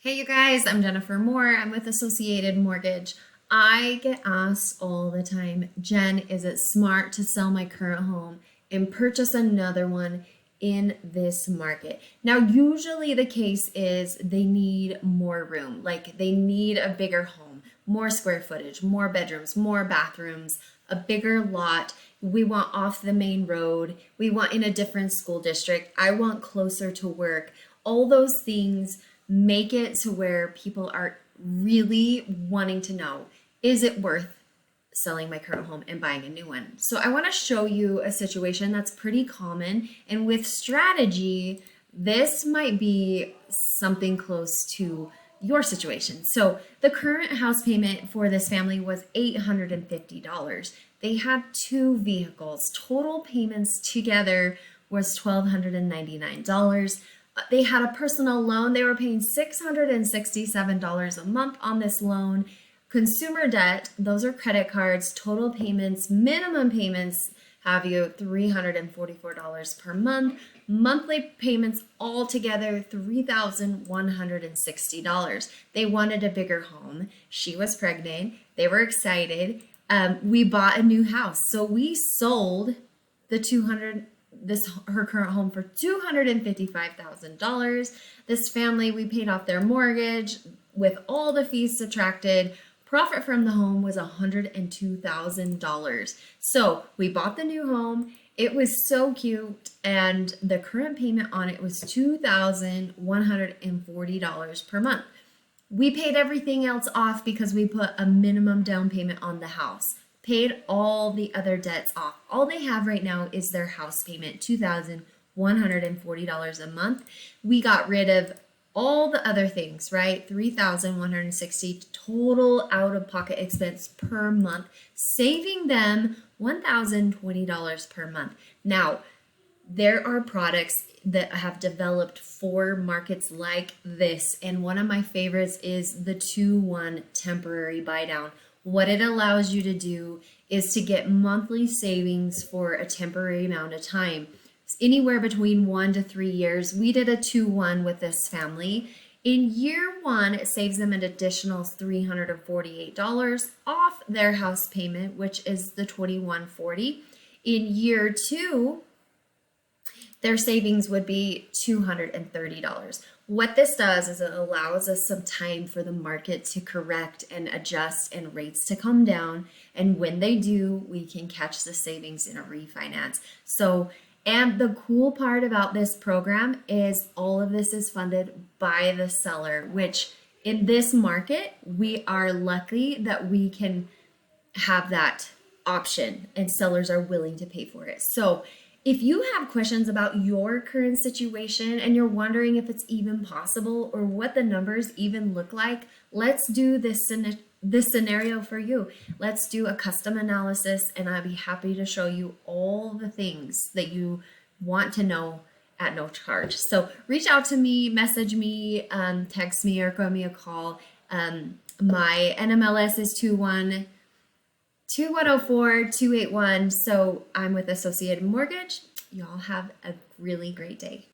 Hey, you guys, I'm Jennifer Moore. I'm with Associated Mortgage. I get asked all the time, Jen, is it smart to sell my current home and purchase another one in this market? Now, usually the case is they need more room, like they need a bigger home, more square footage, more bedrooms, more bathrooms, a bigger lot. We want off the main road. We want in a different school district. I want closer to work. All those things make it to where people are really wanting to know, is it worth selling my current home and buying a new one? So I want to show you a situation that's pretty common, and with strategy, this might be something close to your situation. So the current house payment for this family was $850. They had two vehicles. Total payments together was $1,299. They had a personal loan. They were paying $667 a month on this loan. Consumer debt, those are credit cards. Total payments, minimum payments have you $344 per month. Monthly payments altogether $3,160. They wanted a bigger home. She was pregnant. They were excited. We bought a new house. So we sold the 200 this her current home for $255,000. This family, we paid off their mortgage with all the fees subtracted. Profit from the home was $102,000. So we bought the new home. It was so cute, and the current payment on it was $2,140 per month. We paid everything else off because we put a minimum down payment on the house. Paid all the other debts off. All they have right now is their house payment, $2,140 a month. We got rid of all the other things, right? $3,160 total out-of-pocket expense per month, saving them $1,020 per month. Now, there are products that have developed for markets like this, and one of my favorites is the 2-1 temporary buy down. What it allows you to do is to get monthly savings for a temporary amount of time. It's anywhere between 1 to 3 years. We did a 2-1 with this family. In year one, it saves them an additional $348 off their house payment, which is the $2,140. In year two, their savings would be $230. What this does is it allows us some time for the market to correct and adjust and rates to come down. And when they do, we can catch the savings in a refinance. So, and the cool part about this program is all of this is funded by the seller, which in this market, we are lucky that we can have that option and sellers are willing to pay for it. So if you have questions about your current situation and you're wondering if it's even possible or what the numbers even look like, let's do this scenario for you. Let's do a custom analysis, and I'll be happy to show you all the things that you want to know at no charge. So reach out to me, message me, text me, or give me a call. My NMLS is 2104-281. So I'm with Associated Mortgage. Y'all have a really great day.